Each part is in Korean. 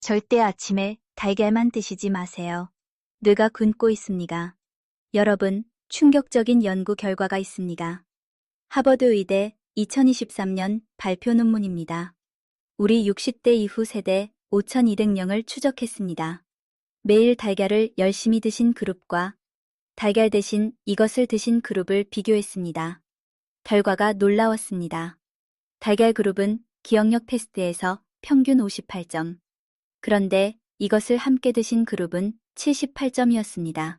절대 아침에 달걀만 드시지 마세요. 뇌가 굶고 있습니다. 여러분, 충격적인 연구 결과가 있습니다. 하버드 의대 2023년 발표 논문입니다. 우리 60대 이후 세대 5,200명을 추적했습니다. 매일 달걀을 열심히 드신 그룹과 달걀 대신 이것을 드신 그룹을 비교했습니다. 결과가 놀라웠습니다. 달걀 그룹은 기억력 테스트에서 평균 58점. 그런데 이것을 함께 드신 그룹은 78점이었습니다.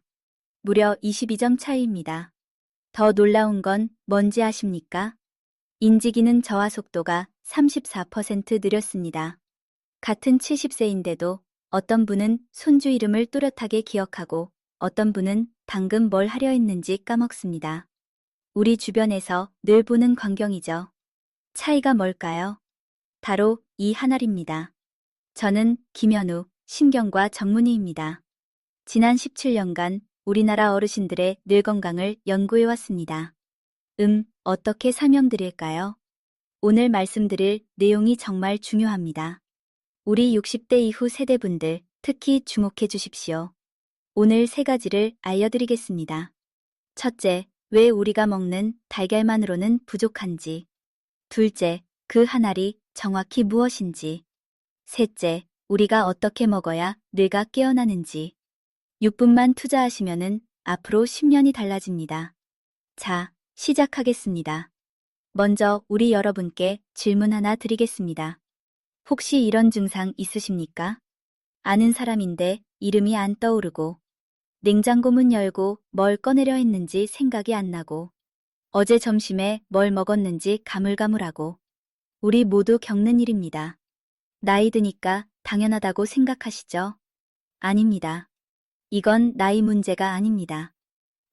무려 22점 차이입니다. 더 놀라운 건 뭔지 아십니까? 인지기능 저하 속도가 34% 느렸습니다. 같은 70세인데도 어떤 분은 손주 이름을 또렷하게 기억하고 어떤 분은 방금 뭘 하려 했는지 까먹습니다. 우리 주변에서 늘 보는 광경이죠. 차이가 뭘까요? 바로 이 하나입니다. 저는 김현우, 신경과 전문의입니다. 지난 17년간 우리나라 어르신들의 뇌 건강을 연구해왔습니다. 어떻게 설명드릴까요? 오늘 말씀드릴 내용이 정말 중요합니다. 우리 60대 이후 세대분들 특히 주목해 주십시오. 오늘 3가지를 알려드리겠습니다. 첫째, 왜 우리가 먹는 달걀만으로는 부족한지. 둘째, 그 하나리 정확히 무엇인지. 셋째, 우리가 어떻게 먹어야 뇌가 깨어나는지. 6분만 투자하시면은 앞으로 10년이 달라집니다. 자, 시작하겠습니다. 먼저 우리 여러분께 질문 하나 드리겠습니다. 혹시 이런 증상 있으십니까? 아는 사람인데 이름이 안 떠오르고, 냉장고 문 열고 뭘 꺼내려 했는지 생각이 안 나고, 어제 점심에 뭘 먹었는지 가물가물하고, 우리 모두 겪는 일입니다. 나이 드니까 당연하다고 생각하시죠? 아닙니다. 이건 나이 문제가 아닙니다.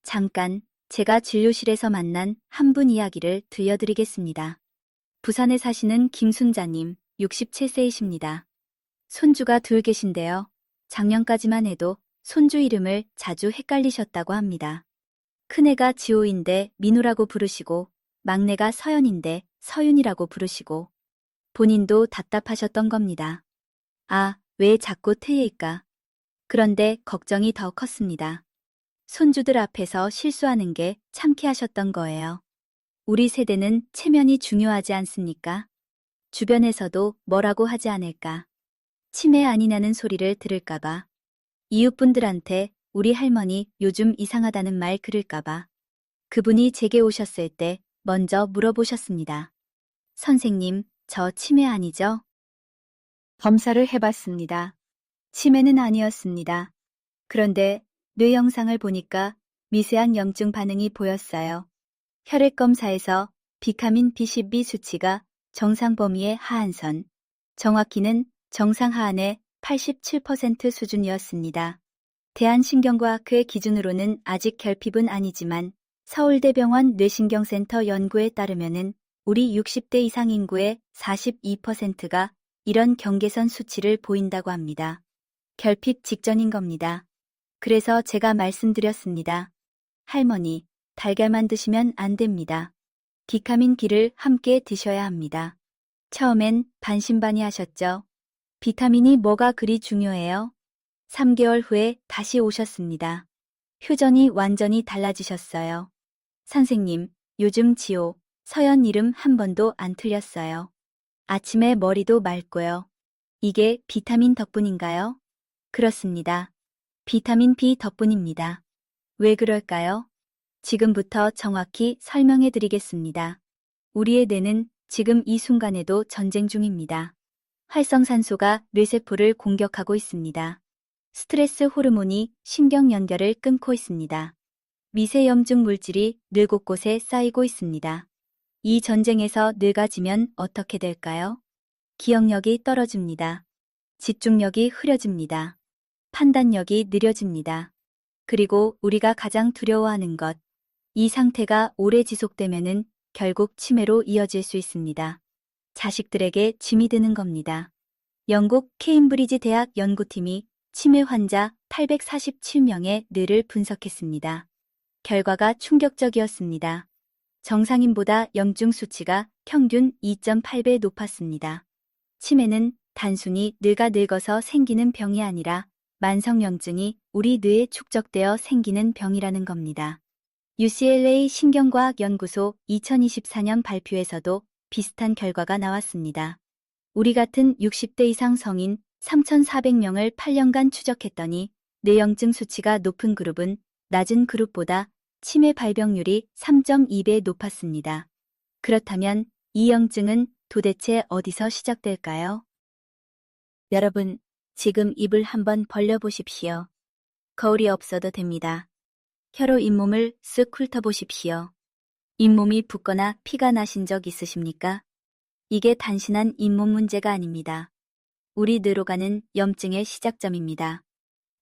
잠깐 제가 진료실에서 만난 한 분 이야기를 들려드리겠습니다. 부산에 사시는 김순자님, 67세이십니다. 손주가 둘 계신데요. 작년까지만 해도 손주 이름을 자주 헷갈리셨다고 합니다. 큰애가 지호인데 민우라고 부르시고 막내가 서연인데 서윤이라고 부르시고 본인도 답답하셨던 겁니다. 아, 왜 자꾸 틀릴까? 그런데 걱정이 더 컸습니다. 손주들 앞에서 실수하는 게 창피하셨던 거예요. 우리 세대는 체면이 중요하지 않습니까? 주변에서도 뭐라고 하지 않을까? 치매 아니냐는 소리를 들을까봐. 이웃분들한테 우리 할머니 요즘 이상하다는 말 그럴까봐. 그분이 제게 오셨을 때 먼저 물어보셨습니다. 선생님, 저 치매 아니죠? 검사를 해봤습니다. 치매는 아니었습니다. 그런데 뇌 영상을 보니까 미세한 염증 반응이 보였어요. 혈액 검사에서 비타민 B12 수치가 정상 범위의 하한선, 정확히는 정상 하한의 87% 수준이었습니다. 대한신경과학회 기준으로는 아직 결핍은 아니지만 서울대병원 뇌신경센터 연구에 따르면은 우리 60대 이상 인구의 42%가 이런 경계선 수치를 보인다고 합니다. 결핍 직전인 겁니다. 그래서 제가 말씀드렸습니다. 할머니, 달걀만 드시면 안 됩니다. 비타민 B를 함께 드셔야 합니다. 처음엔 반신반의하셨죠? 비타민이 뭐가 그리 중요해요? 3개월 후에 다시 오셨습니다. 표정이 완전히 달라지셨어요. 선생님, 요즘 지호, 서연 이름 한 번도 안 틀렸어요. 아침에 머리도 맑고요. 이게 비타민 덕분인가요? 그렇습니다. 비타민 B 덕분입니다. 왜 그럴까요? 지금부터 정확히 설명해 드리겠습니다. 우리의 뇌는 지금 이 순간에도 전쟁 중입니다. 활성산소가 뇌세포를 공격하고 있습니다. 스트레스 호르몬이 신경 연결을 끊고 있습니다. 미세염증 물질이 뇌 곳곳에 쌓이고 있습니다. 이 전쟁에서 뇌가 지면 어떻게 될까요? 기억력이 떨어집니다. 집중력이 흐려집니다. 판단력이 느려집니다. 그리고 우리가 가장 두려워하는 것, 이 상태가 오래 지속되면은 결국 치매로 이어질 수 있습니다. 자식들에게 짐이 되는 겁니다. 영국 케임브리지 대학 연구팀이 치매 환자 847명의 뇌를 분석했습니다. 결과가 충격적이었습니다. 정상인보다 염증 수치가 평균 2.8배 높았습니다. 치매는 단순히 뇌가 늙어서 생기는 병이 아니라 만성염증이 우리 뇌에 축적되어 생기는 병이라는 겁니다. UCLA 신경과학연구소 2024년 발표에서도 비슷한 결과가 나왔습니다. 우리 같은 60대 이상 성인 3,400명을 8년간 추적했더니 뇌염증 수치가 높은 그룹은 낮은 그룹보다 치매 발병률이 3.2배 높았습니다. 그렇다면 이 염증은 도대체 어디서 시작될까요? 여러분, 지금 입을 한번 벌려보십시오. 거울이 없어도 됩니다. 혀로 잇몸을 쓱 훑어보십시오. 잇몸이 붓거나 피가 나신 적 있으십니까? 이게 단순한 잇몸 문제가 아닙니다. 우리 뇌로 가는 염증의 시작점입니다.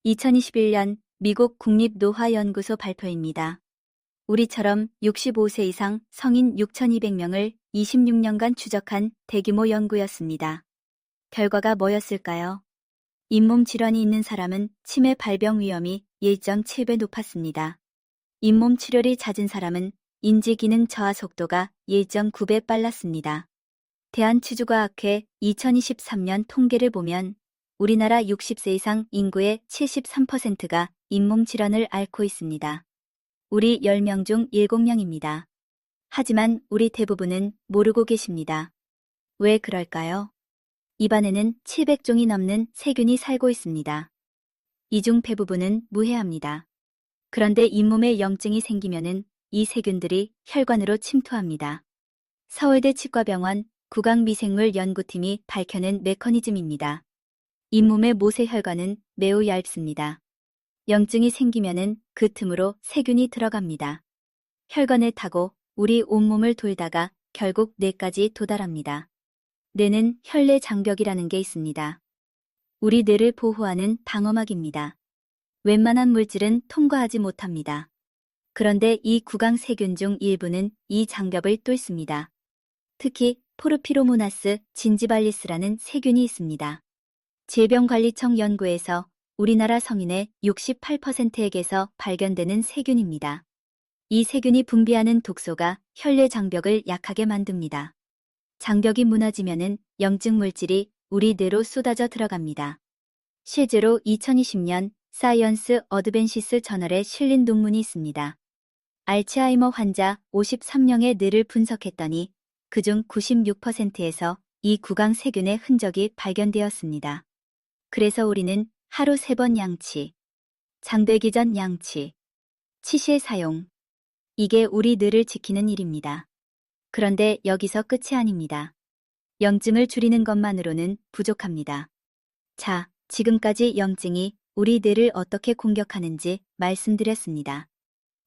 2021년 미국 국립노화연구소 발표입니다. 우리처럼 65세 이상 성인 6,200명을 26년간 추적한 대규모 연구였습니다. 결과가 뭐였을까요? 잇몸 질환이 있는 사람은 치매 발병 위험이 1.7배 높았습니다. 잇몸 출혈이 잦은 사람은 인지기능 저하 속도가 1.9배 빨랐습니다. 대한추주과학회 2023년 통계를 보면 우리나라 60세 이상 인구의 73%가 잇몸 질환을 앓고 있습니다. 우리 10명 중 7명입니다. 하지만 우리 대부분은 모르고 계십니다. 왜 그럴까요? 입안에는 700종이 넘는 세균이 살고 있습니다. 이 중 대부분은 무해합니다. 그런데 잇몸에 염증이 생기면은 이 세균들이 혈관으로 침투합니다. 서울대 치과병원 구강미생물 연구팀이 밝혀낸 메커니즘입니다. 잇몸의 모세혈관은 매우 얇습니다. 염증이 생기면은 그 틈으로 세균이 들어갑니다. 혈관을 타고 우리 온몸을 돌다가 결국 뇌까지 도달합니다. 뇌는 혈내 장벽이라는 게 있습니다. 우리 뇌를 보호하는 방어막입니다. 웬만한 물질은 통과하지 못합니다. 그런데 이 구강 세균 중 일부는 이 장벽을 뚫습니다. 특히 포르피로모나스 진지발리스라는 세균이 있습니다. 질병관리청 연구에서 우리나라 성인의 68%에게서 발견되는 세균입니다. 이 세균이 분비하는 독소가 혈내 장벽을 약하게 만듭니다. 장벽이 무너지면은 염증 물질이 우리 뇌로 쏟아져 들어갑니다. 실제로 2020년 사이언스 어드밴시스 저널에 실린 논문이 있습니다. 알츠하이머 환자 53명의 뇌를 분석했더니 그중 96%에서 이 구강 세균의 흔적이 발견되었습니다. 그래서 우리는 하루 3번 양치, 잠들기 전 양치, 치실 사용, 이게 우리 뇌를 지키는 일입니다. 그런데 여기서 끝이 아닙니다. 염증을 줄이는 것만으로는 부족합니다. 자, 지금까지 염증이 우리 뇌를 어떻게 공격하는지 말씀드렸습니다.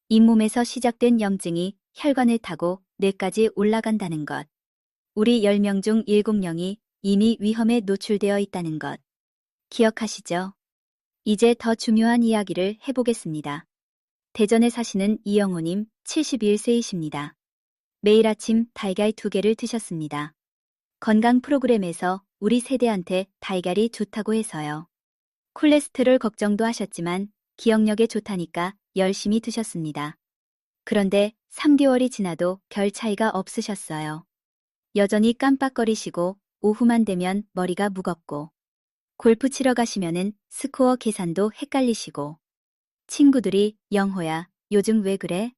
잇몸에서 시작된 염증이 혈관을 타고 뇌까지 올라간다는 것. 우리 10명 중 7명이 이미 위험에 노출되어 있다는 것. 기억하시죠? 이제 더 중요한 이야기를 해보겠습니다. 대전에 사시는 이영호님 71세이십니다. 매일 아침 달걀 2개를 드셨습니다. 건강 프로그램에서 우리 세대한테 달걀이 좋다고 해서요. 콜레스테롤 걱정도 하셨지만 기억력에 좋다니까 열심히 드셨습니다. 그런데 3개월이 지나도 별 차이가 없으셨어요. 여전히 깜빡거리시고 오후만 되면 머리가 무겁고 골프 치러 가시면은 스코어 계산도 헷갈리시고 친구들이 영호야, 요즘 왜 그래?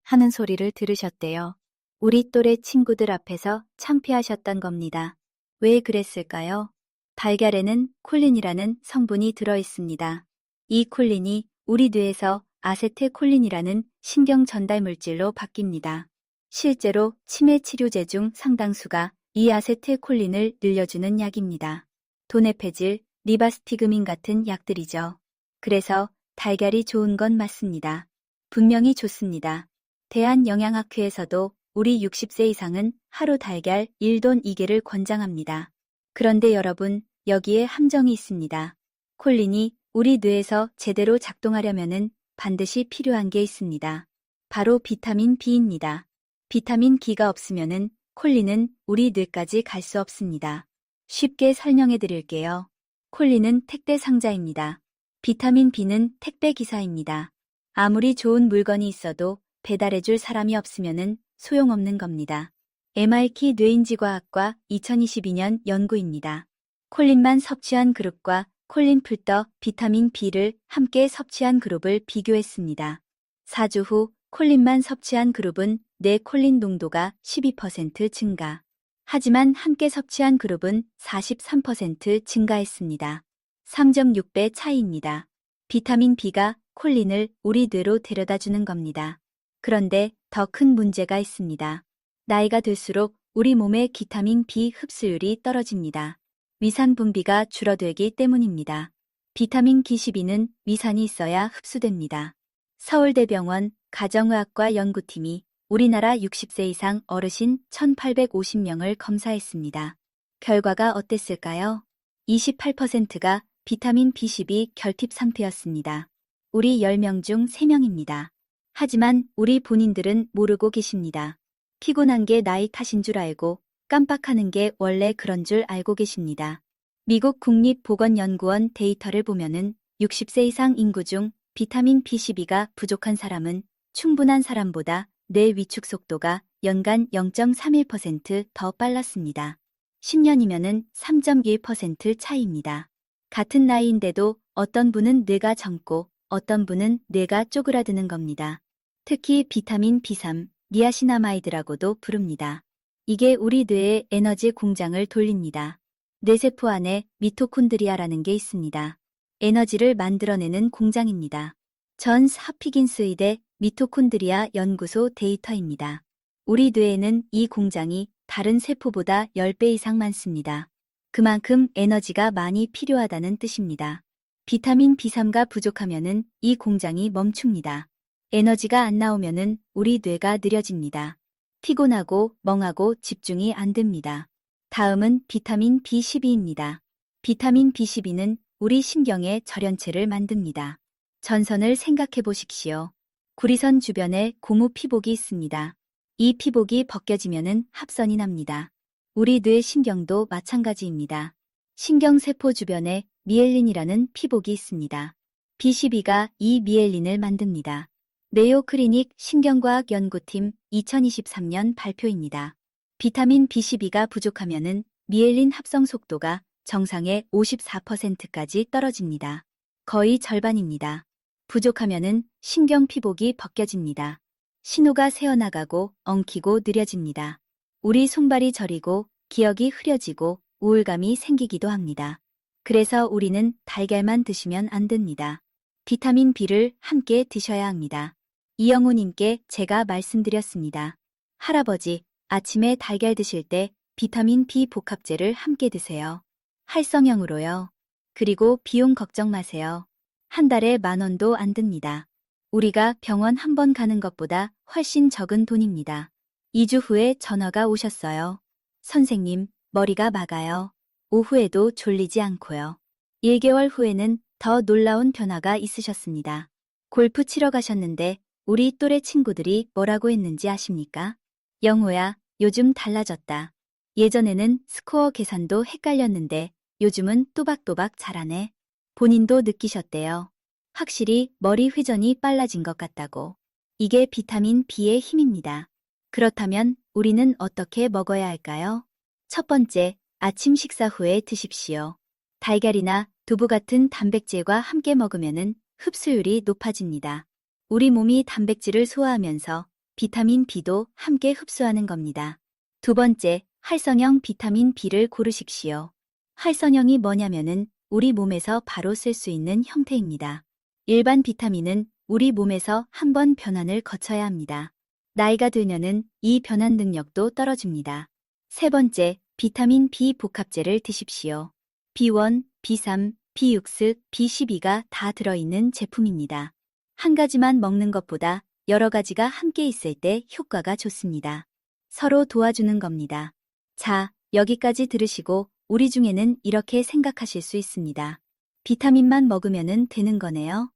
하는 소리를 들으셨대요. 우리 또래 친구들 앞에서 창피하셨던 겁니다. 왜 그랬을까요? 달걀에는 콜린이라는 성분이 들어있습니다. 이 콜린이 우리 뇌에서 아세트콜린이라는 신경 전달 물질로 바뀝니다. 실제로 치매 치료제 중 상당수가 이 아세트콜린을 늘려주는 약입니다. 도네페질, 리바스티그민 같은 약들이죠. 그래서 달걀이 좋은 건 맞습니다. 분명히 좋습니다. 대한영양학회에서도 우리 60세 이상은 하루 달걀 1돈 2개를 권장합니다. 그런데 여러분, 여기에 함정이 있습니다. 콜린이 우리 뇌에서 제대로 작동하려면은 반드시 필요한 게 있습니다. 바로 비타민 B입니다. 비타민 B가 없으면은 콜린은 우리 뇌까지 갈 수 없습니다. 쉽게 설명해 드릴게요. 콜린은 택배 상자입니다. 비타민 B는 택배 기사입니다. 아무리 좋은 물건이 있어도 배달해 줄 사람이 없으면은 소용없는 겁니다. MIT 뇌인지과학과 2022년 연구입니다. 콜린만 섭취한 그룹과 콜린 풀더 비타민 B를 함께 섭취한 그룹을 비교했습니다. 4주 후 콜린만 섭취한 그룹은 뇌 콜린 농도가 12% 증가. 하지만 함께 섭취한 그룹은 43% 증가했습니다. 3.6배 차이입니다. 비타민 B가 콜린을 우리 뇌로 데려다 주는 겁니다. 그런데 더 큰 문제가 있습니다. 나이가 들수록 우리 몸의 비타민 B 흡수율이 떨어집니다. 위산 분비가 줄어들기 때문입니다. 비타민 B12는 위산이 있어야 흡수됩니다. 서울대병원 가정의학과 연구팀이 우리나라 60세 이상 어르신 1,850명을 검사했습니다. 결과가 어땠을까요? 28%가 비타민 B12 결핍 상태였습니다. 우리 10명 중 3명입니다. 하지만 우리 본인들은 모르고 계십니다. 피곤한 게 나이 탓인 줄 알고 깜빡하는 게 원래 그런 줄 알고 계십니다. 미국 국립보건연구원 데이터를 보면은 60세 이상 인구 중 비타민 B12가 부족한 사람은 충분한 사람보다 뇌 위축 속도가 연간 0.31% 더 빨랐습니다. 10년이면은 3.1% 차이입니다. 같은 나이인데도 어떤 분은 뇌가 젊고 어떤 분은 뇌가 쪼그라드는 겁니다. 특히 비타민 B3, 니아시나마이드라고도 부릅니다. 이게 우리 뇌의 에너지 공장을 돌립니다. 뇌세포 안에 미토콘드리아라는 게 있습니다. 에너지를 만들어내는 공장입니다. 존스 홉키긴스 의대 미토콘드리아 연구소 데이터입니다. 우리 뇌에는 이 공장이 다른 세포보다 10배 이상 많습니다. 그만큼 에너지가 많이 필요하다는 뜻입니다. 비타민 B3가 부족하면은 이 공장이 멈춥니다. 에너지가 안 나오면은 우리 뇌가 느려집니다. 피곤하고 멍하고 집중이 안 됩니다. 다음은 비타민 B12입니다. 비타민 B12는 우리 신경의 절연체를 만듭니다. 전선을 생각해 보십시오. 구리선 주변에 고무 피복이 있습니다. 이 피복이 벗겨지면은 합선이 납니다. 우리 뇌 신경도 마찬가지입니다. 신경세포 주변에 미엘린이라는 피복이 있습니다. B12가 이 미엘린을 만듭니다. 메요 클리닉 신경과학 연구팀 2023년 발표입니다. 비타민 B12가 부족하면은 미엘린 합성 속도가 정상의 54%까지 떨어집니다. 거의 절반입니다. 부족하면은 신경 피복이 벗겨집니다. 신호가 새어나가고 엉키고 느려집니다. 우리 손발이 저리고 기억이 흐려지고 우울감이 생기기도 합니다. 그래서 우리는 달걀만 드시면 안 됩니다. 비타민 B를 함께 드셔야 합니다. 이영우님께 제가 말씀드렸습니다. 할아버지, 아침에 달걀 드실 때 비타민 B 복합제를 함께 드세요. 활성형으로요. 그리고 비용 걱정 마세요. 한 달에 10,000원도 안 듭니다. 우리가 병원 한 번 가는 것보다 훨씬 적은 돈입니다. 2주 후에 전화가 오셨어요. 선생님, 머리가 막아요. 오후에도 졸리지 않고요. 1개월 후에는 더 놀라운 변화가 있으셨습니다. 골프 치러 가셨는데 우리 또래 친구들이 뭐라고 했는지 아십니까? 영호야, 요즘 달라졌다. 예전에는 스코어 계산도 헷갈렸는데 요즘은 또박또박 잘하네. 본인도 느끼셨대요. 확실히 머리 회전이 빨라진 것 같다고. 이게 비타민 B의 힘입니다. 그렇다면 우리는 어떻게 먹어야 할까요? 첫 번째, 아침 식사 후에 드십시오. 달걀이나 두부 같은 단백질과 함께 먹으면은 흡수율이 높아집니다. 우리 몸이 단백질을 소화하면서 비타민 B도 함께 흡수하는 겁니다. 두 번째, 활성형 비타민 B를 고르십시오. 활성형이 뭐냐면은 우리 몸에서 바로 쓸 수 있는 형태입니다. 일반 비타민은 우리 몸에서 한 번 변환을 거쳐야 합니다. 나이가 들면은 이 변환 능력도 떨어집니다. 세 번째, 비타민 B 복합제를 드십시오. B1, B3, B6, B12가 다 들어있는 제품입니다. 한 가지만 먹는 것보다 여러 가지가 함께 있을 때 효과가 좋습니다. 서로 도와주는 겁니다. 자, 여기까지 들으시고 우리 중에는 이렇게 생각하실 수 있습니다. 비타민만 먹으면 되는 거네요.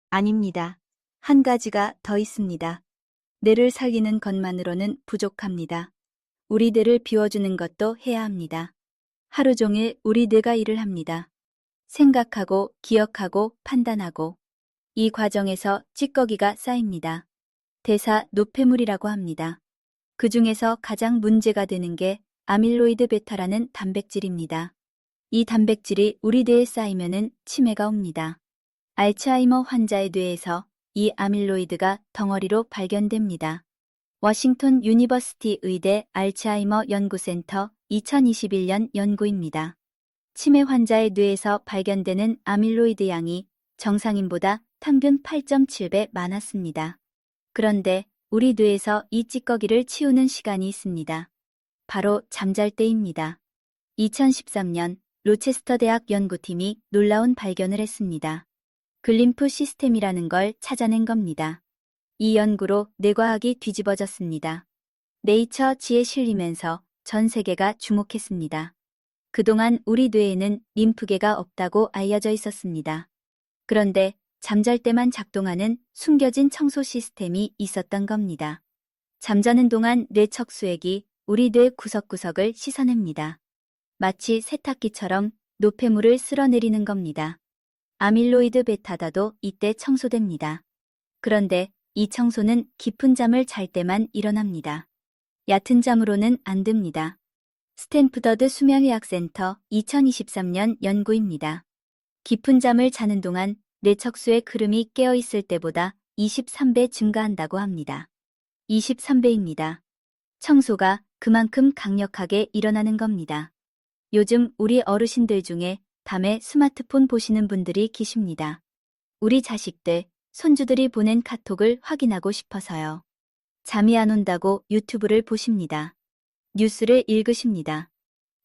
아닙니다. 한 가지가 더 있습니다. 뇌를 살리는 것만으로는 부족합니다. 우리 뇌를 비워주는 것도 해야 합니다. 하루 종일 우리 뇌가 일을 합니다. 생각하고 기억하고 판단하고 이 과정에서 찌꺼기가 쌓입니다. 대사 노폐물이라고 합니다. 그 중에서 가장 문제가 되는 게 아밀로이드 베타라는 단백질입니다. 이 단백질이 우리 뇌에 쌓이면은 치매가 옵니다. 알츠하이머 환자의 뇌에서 이 아밀로이드가 덩어리로 발견됩니다. 워싱턴 유니버시티 의대 알츠하이머 연구센터 2021년 연구입니다. 치매 환자의 뇌에서 발견되는 아밀로이드 양이 정상인보다 평균 8.7배 많았습니다. 그런데 우리 뇌에서 이 찌꺼기를 치우는 시간이 있습니다. 바로 잠잘 때입니다. 2013년 로체스터 대학 연구팀이 놀라운 발견을 했습니다. 글림프 시스템이라는 걸 찾아낸 겁니다. 이 연구로 뇌과학이 뒤집어졌습니다. 네이처지에 실리면서 전 세계가 주목했습니다. 그동안 우리 뇌에는 림프계가 없다고 알려져 있었습니다. 그런데 잠잘 때만 작동하는 숨겨진 청소 시스템이 있었던 겁니다. 잠자는 동안 뇌 척수액이 우리 뇌 구석구석을 씻어냅니다. 마치 세탁기처럼 노폐물을 쓸어내리는 겁니다. 아밀로이드 베타다도 이때 청소됩니다. 그런데 이 청소는 깊은 잠을 잘 때만 일어납니다. 얕은 잠으로는 안 됩니다. 스탠프더드 수면의학센터 2023년 연구입니다. 깊은 잠을 자는 동안 뇌 척수의 흐름이 깨어있을 때보다 23배 증가한다고 합니다. 23배입니다. 청소가 그만큼 강력하게 일어나는 겁니다. 요즘 우리 어르신들 중에 밤에 스마트폰 보시는 분들이 계십니다. 우리 자식들, 손주들이 보낸 카톡을 확인하고 싶어서요. 잠이 안 온다고 유튜브를 보십니다. 뉴스를 읽으십니다.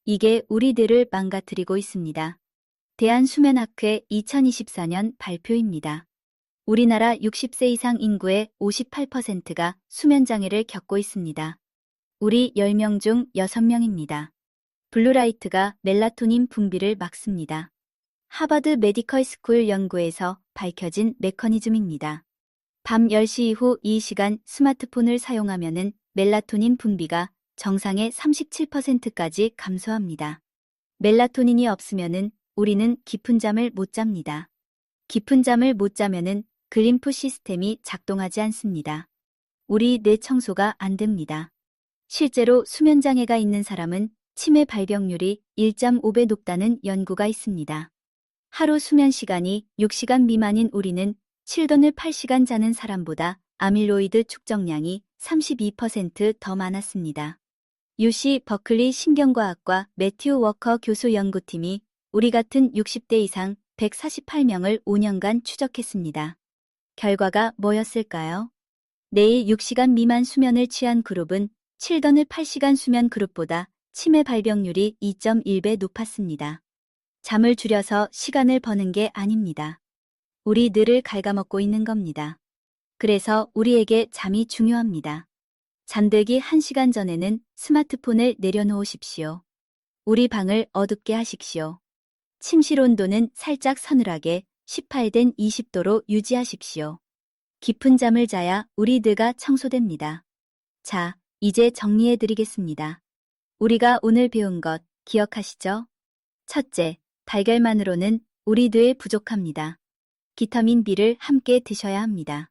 이게 우리들을 망가뜨리고 있습니다. 대한수면학회 2024년 발표입니다. 우리나라 60세 이상 인구의 58%가 수면장애를 겪고 있습니다. 우리 10명 중 6명입니다. 블루라이트가 멜라토닌 분비를 막습니다. 하버드 메디컬 스쿨 연구에서 밝혀진 메커니즘입니다. 밤 10시 이후 이 시간 스마트폰을 사용하면은 멜라토닌 분비가 정상의 37%까지 감소합니다. 멜라토닌이 없으면은 우리는 깊은 잠을 못 잡니다. 깊은 잠을 못 자면은 글림프 시스템이 작동하지 않습니다. 우리 뇌 청소가 안 됩니다. 실제로 수면장애가 있는 사람은 치매 발병률이 1.5배 높다는 연구가 있습니다. 하루 수면 시간이 6시간 미만인 우리는 7돈을 8시간 자는 사람보다 아밀로이드 축적량이 32% 많았습니다. UC 버클리 신경과학과 매튜 워커 교수 연구팀이 우리 같은 60대 이상 148명을 5년간 추적했습니다. 결과가 뭐였을까요? 매일 6시간 미만 수면을 취한 그룹은 7돈을 8시간 수면 그룹보다 치매 발병률이 2.1배 높았습니다. 잠을 줄여서 시간을 버는 게 아닙니다. 우리 뇌를 갉아먹고 있는 겁니다. 그래서 우리에게 잠이 중요합니다. 잠들기 1시간 전에는 스마트폰을 내려놓으십시오. 우리 방을 어둡게 하십시오. 침실 온도는 살짝 서늘하게 18된 20도로 유지하십시오. 깊은 잠을 자야 우리 뇌가 청소됩니다. 자, 이제 정리해 드리겠습니다. 우리가 오늘 배운 것 기억하시죠? 첫째, 달걀만으로는 우리 뇌에 부족합니다. 비타민 B를 함께 드셔야 합니다.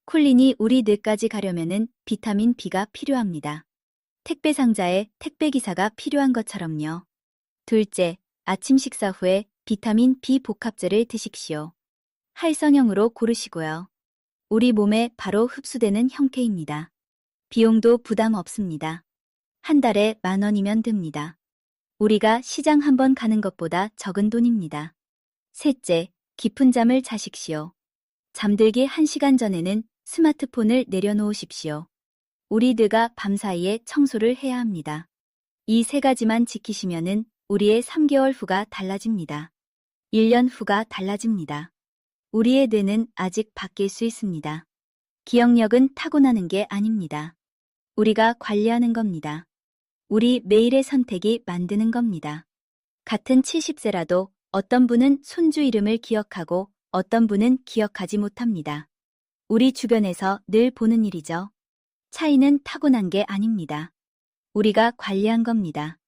콜린이 우리 뇌까지 가려면은 비타민 B가 필요합니다. 택배 상자에 택배 기사가 필요한 것처럼요. 둘째, 아침 식사 후에 비타민 B 복합제를 드십시오. 활성형으로 고르시고요. 우리 몸에 바로 흡수되는 형태입니다. 비용도 부담 없습니다. 한 달에 10,000원이면 됩니다. 우리가 시장 한번 가는 것보다 적은 돈입니다. 셋째, 깊은 잠을 자십시오. 잠들기 1시간 전에는 스마트폰을 내려놓으십시오. 우리 뇌가 밤사이에 청소를 해야 합니다. 이 세 가지만 지키시면은 우리의 3개월 후가 달라집니다. 1년 후가 달라집니다. 우리의 뇌는 아직 바뀔 수 있습니다. 기억력은 타고나는 게 아닙니다. 우리가 관리하는 겁니다. 우리 매일의 선택이 만드는 겁니다. 같은 70세라도 어떤 분은 손주 이름을 기억하고 어떤 분은 기억하지 못합니다. 우리 주변에서 늘 보는 일이죠. 차이는 타고난 게 아닙니다. 우리가 관리한 겁니다.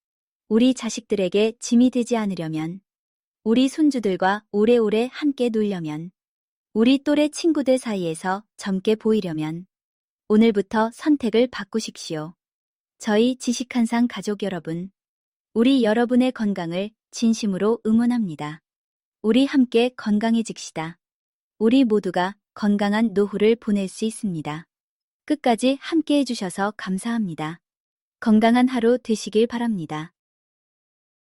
우리 자식들에게 짐이 되지 않으려면, 우리 손주들과 오래오래 함께 놀려면, 우리 또래 친구들 사이에서 젊게 보이려면, 오늘부터 선택을 바꾸십시오. 저희 지식한상 가족 여러분, 우리 여러분의 건강을 진심으로 응원합니다. 우리 함께 건강해집시다. 우리 모두가 건강한 노후를 보낼 수 있습니다. 끝까지 함께 해주셔서 감사합니다. 건강한 하루 되시길 바랍니다.